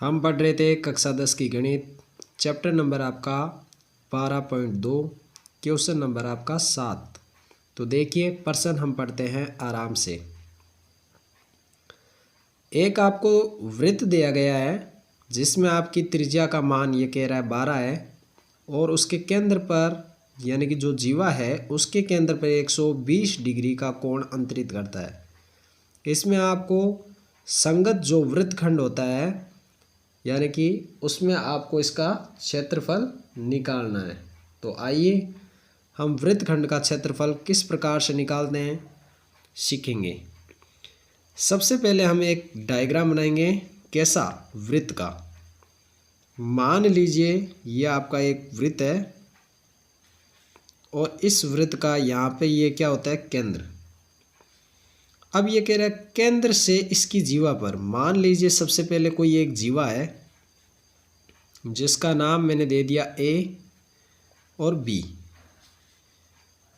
हम पढ़ रहे थे कक्षा 10 की गणित, चैप्टर नंबर आपका 12.2, क्वेश्चन नंबर आपका 7। तो देखिए प्रश्न हम पढ़ते हैं आराम से। एक आपको वृत्त दिया गया है जिसमें आपकी त्रिज्या का मान ये कह रहा है 12 है और उसके केंद्र पर यानी कि जो जीवा है उसके केंद्र पर 120 डिग्री का कोण अंतरित करता है। इसमें आपको संगत जो वृत्तखंड होता है यानी कि उसमें आपको इसका क्षेत्रफल निकालना है। तो आइए हम वृत्तखंड का क्षेत्रफल किस प्रकार से निकालते हैं सीखेंगे। सबसे पहले हम एक डायग्राम बनाएंगे। कैसा? वृत्त का। मान लीजिए ये आपका एक वृत्त है और इस वृत्त का यहाँ पे ये क्या होता है? केंद्र। अब ये कह रहा है केंद्र से इसकी जीवा पर, मान लीजिए सबसे पहले कोई एक जीवा है जिसका नाम मैंने दे दिया ए और बी।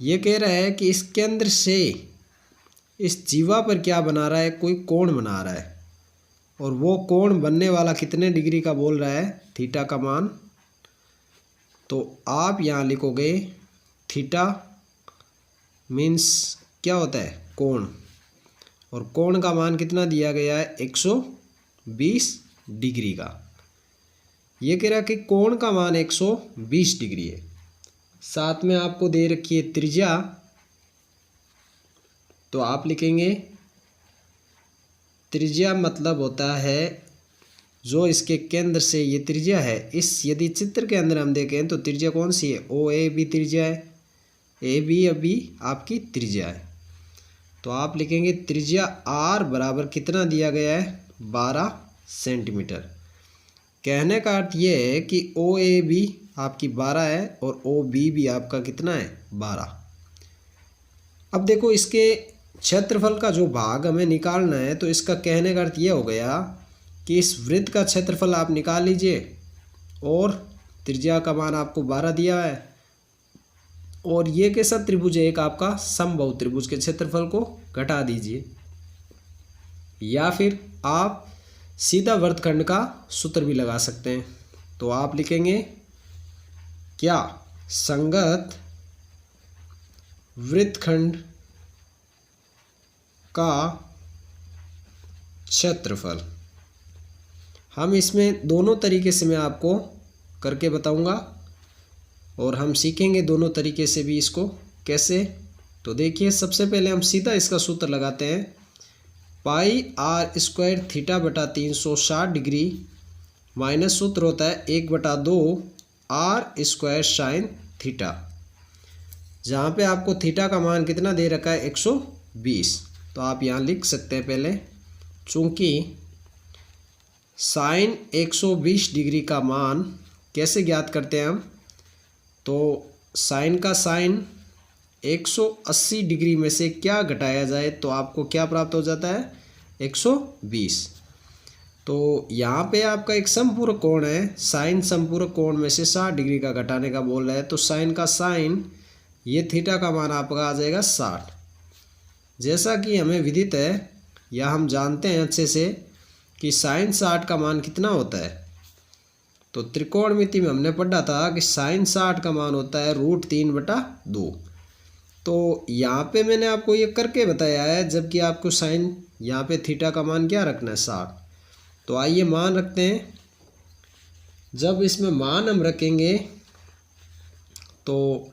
ये कह रहा है कि इस केंद्र से इस जीवा पर क्या बना रहा है? कोई कोण बना रहा है और वो कोण बनने वाला कितने डिग्री का बोल रहा है? थीटा का मान। तो आप यहाँ लिखोगे थीटा मीन्स क्या होता है? कोण। और कोण का मान कितना दिया गया है? 120 डिग्री का। ये कह रहा है कि कोण का मान 120 डिग्री है। साथ में आपको दे रखी है त्रिज्या। तो आप लिखेंगे त्रिज्या मतलब होता है जो इसके केंद्र से ये त्रिज्या है, इस यदि चित्र के अंदर हम देखें तो त्रिज्या कौन सी है? ओ ए बी त्रिज्या है। ए बी अभी आपकी त्रिज्या है। तो आप लिखेंगे त्रिज्या आर बराबर कितना दिया गया है? 12 सेंटीमीटर। कहने का अर्थ ये है कि ओ ए बी आपकी 12 है और ओ बी भी आपका कितना है? 12। अब देखो इसके क्षेत्रफल का जो भाग हमें निकालना है, तो इसका कहने का अर्थ ये हो गया कि इस वृत्त का क्षेत्रफल आप निकाल लीजिए और त्रिज्या का मान आपको 12 दिया है और ये कैसा त्रिभुज है? एक आपका समबाहु त्रिभुज के क्षेत्रफल को घटा दीजिए, या फिर आप सीधा वृत्तखंड का सूत्र भी लगा सकते हैं। तो आप लिखेंगे क्या? संगत वृत्तखंड का क्षेत्रफल। हम इसमें दोनों तरीके से मैं आपको करके बताऊंगा और हम सीखेंगे दोनों तरीके से भी इसको कैसे। तो देखिए सबसे पहले हम सीधा इसका सूत्र लगाते हैं। पाई आर स्क्वायर थीटा बटा 360 डिग्री माइनस सूत्र होता है 1/2 आर स्क्वायर साइन थीटा, जहाँ पे आपको थीटा का मान कितना दे रखा है? 120। तो आप यहाँ लिख सकते हैं पहले, चूँकि साइन 120 डिग्री का मान कैसे ज्ञात करते हैं हम? तो साइन का साइन 180 डिग्री में से क्या घटाया जाए तो आपको क्या प्राप्त हो जाता है? 120। तो यहाँ पे आपका एक समपूरक कोण है, साइन समपूरक कोण में से 60 डिग्री का घटाने का बोल रहा है। तो साइन का साइन ये थीटा का मान आपका आ जाएगा 60। जैसा कि हमें विदित है या हम जानते हैं अच्छे से कि साइन 60 का मान कितना होता है? तो त्रिकोणमिति में हमने पढ़ा था कि साइन 60 का मान होता है √3/2। तो यहाँ पे मैंने आपको ये करके बताया है, जबकि आपको साइन यहाँ पे थीटा का मान क्या रखना है? 60। तो आइए मान रखते हैं। जब इसमें मान हम रखेंगे तो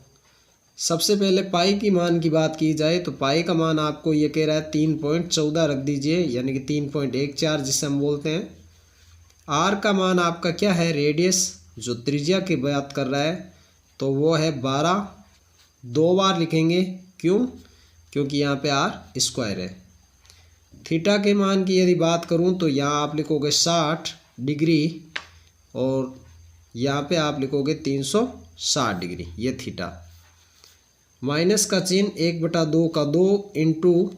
सबसे पहले पाई की मान की बात की जाए तो पाई का मान आपको ये कह रहा है 3.14 रख दीजिए, यानी कि 3.14 जिसे हम बोलते हैं। आर का मान आपका क्या है? रेडियस जो त्रिज्या की बात कर रहा है, तो वो है 12। 2 बार लिखेंगे, क्यों? क्योंकि यहाँ पे आर स्क्वायर है। थीटा के मान की यदि बात करूँ तो यहाँ आप लिखोगे 60 डिग्री और यहाँ पे आप लिखोगे 360 डिग्री, ये थीटा। माइनस का चिन्ह 1/2 का 2 इंटू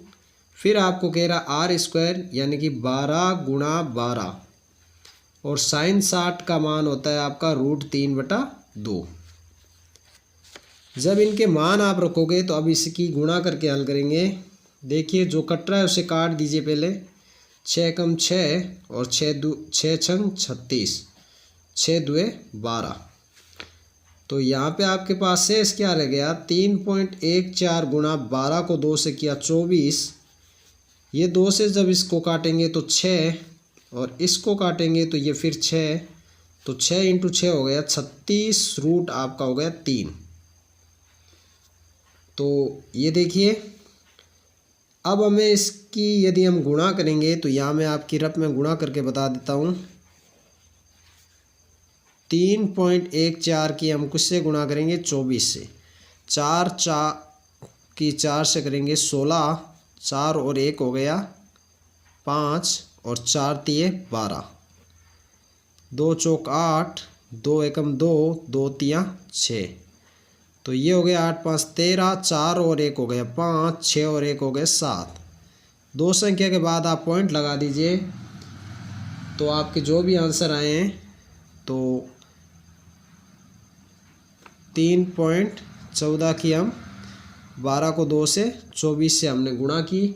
फिर आपको कह रहा आर स्क्वायर यानी कि 12 गुणा 12 और साइन 60 का मान होता है आपका √3/2। जब इनके मान आप रखोगे तो अब इसकी गुणा करके हल करेंगे। देखिए जो कट रहा है उसे काट दीजिए पहले। 6 एकम 6 और 6 छंग 36, 6 दुए 12। तो यहाँ पे आपके पास शेष क्या रह गया, 3.14 गुणा 12 को 2 से किया 24। ये 2 से जब इसको काटेंगे तो 6 और इसको काटेंगे तो ये फिर 6, तो 6 इंटू 6 हो गया 36, रूट आपका हो गया 3। तो ये देखिए, अब हमें इसकी यदि हम गुणा करेंगे तो यहाँ मैं आपकी रफ में गुणा करके बता देता हूँ। 3.14 की हम किससे गुणा करेंगे, 24 से। 4 से करेंगे 16, 4 और 1 हो गया 5 और 4 तिये 12, 2 चौक 8, 2 एकम 2, 2 तिया 6। तो ये हो गया 8 5 13, 4 और 1 हो गया 5, 6 और 1 हो गया 7। 2 संख्या के बाद आप पॉइंट लगा दीजिए, तो आपके जो भी आंसर आए हैं तो 3.14 की हम 12 को 2 से 24 से हमने गुणा की,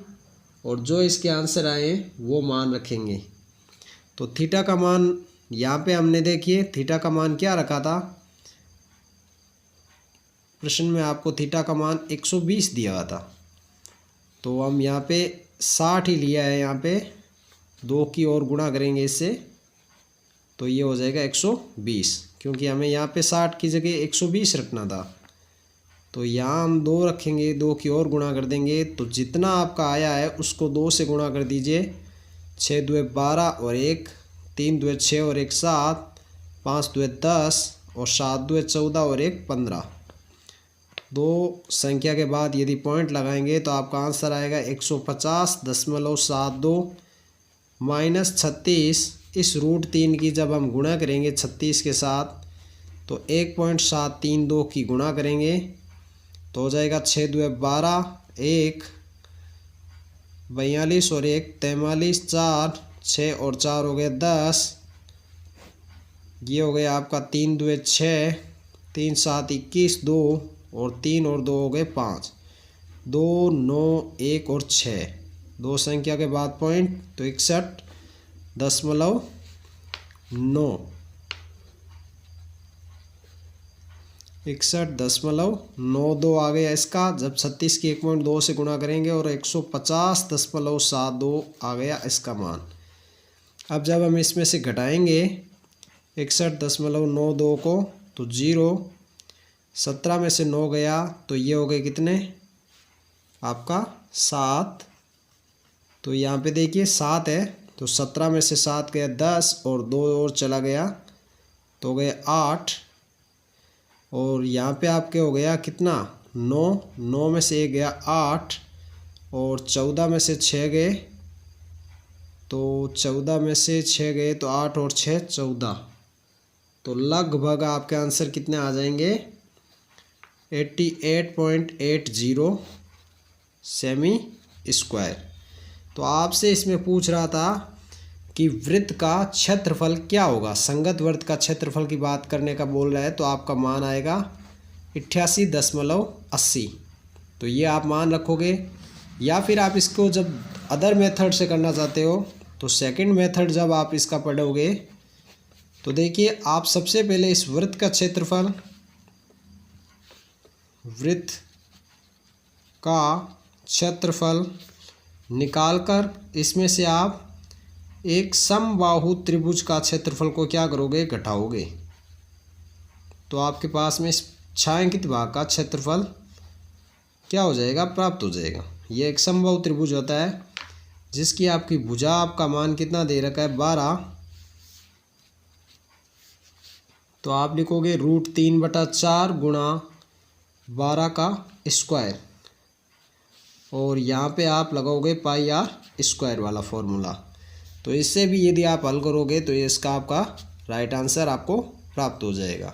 और जो इसके आंसर आए हैं वो मान रखेंगे। तो थीटा का मान यहाँ पे हमने देखिए, थीटा का मान क्या रखा था प्रश्न में, आपको थीटा का मान 120 दिया हुआ था। तो हम यहाँ पे 60 ही लिया है, यहाँ पे 2 की और गुणा करेंगे इससे, तो ये हो जाएगा 120, क्योंकि हमें यहाँ पे 60 की जगह 120 रखना था। तो यहाँ हम 2 रखेंगे, 2 की और गुणा कर देंगे, तो जितना आपका आया है उसको 2 से गुणा कर दीजिए। 6 दुए 12 और 1, 3 दुए 6 और 1 7, 5 दुए 10 और 7 दुए 14 और 1 15। 2 संख्या के बाद यदि पॉइंट लगाएंगे तो आपका आंसर आएगा 150.72 माइनस 36। इस रूट 3 की जब हम गुणा करेंगे 36 के साथ, तो 1.732 की गुणा करेंगे तो हो जाएगा 6 दुए 12, 1 42 और 1 43, 4 6 और 4 हो गए 10। ये हो गया आपका 3 दुए 6, 3 7 21, 2 और 3 और 2 हो गए 5, 2 9 1 और 6। 2 संख्या के बाद पॉइंट, तो 61.9 61.92 आ गया इसका, जब 36 की 1.2 से गुणा करेंगे, और 150.72 आ गया इसका मान। अब जब हम इसमें से घटाएंगे 61.92 को, तो 0, 17 में से 9 गया, तो ये हो गए कितने आपका 7। तो यहाँ पे देखिए 7 है, तो 17 में से 7 गया 10 और 2 और चला गया, तो हो गए 8। और यहाँ पे आपके हो गया कितना 9, 9 में से 1 गया 8 और 14 में से 6 गए, तो 14 में से 6 गए तो 8 और 6 14। तो लगभग आपके आंसर कितने आ जाएंगे 88.80 सेमी स्क्वायर। तो आपसे इसमें पूछ रहा था कि वृत्त का क्षेत्रफल क्या होगा, संगत वृत्त का क्षेत्रफल की बात करने का बोल रहा है, तो आपका मान आएगा 88.80। तो ये आप मान रखोगे, या फिर आप इसको जब अदर मेथड से करना चाहते हो तो सेकंड मेथड जब आप इसका पढ़ोगे तो देखिए, आप सबसे पहले इस वृत्त का क्षेत्रफल, वृत्त का क्षेत्रफल निकालकर इसमें से आप एक समबाहु त्रिभुज का क्षेत्रफल को क्या करोगे, घटाओगे, तो आपके पास में इस छायांकित भाग का क्षेत्रफल क्या हो जाएगा, प्राप्त हो जाएगा। ये एक समबाहु त्रिभुज होता है जिसकी आपकी भुजा आपका मान कितना दे रखा है 12। तो आप लिखोगे √3/4 गुणा 12 का स्क्वायर, और यहाँ पे आप लगाओगे πr² वाला फॉर्मूला। तो इससे भी यदि आप हल करोगे तो इसका आपका राइट आंसर आपको प्राप्त हो जाएगा।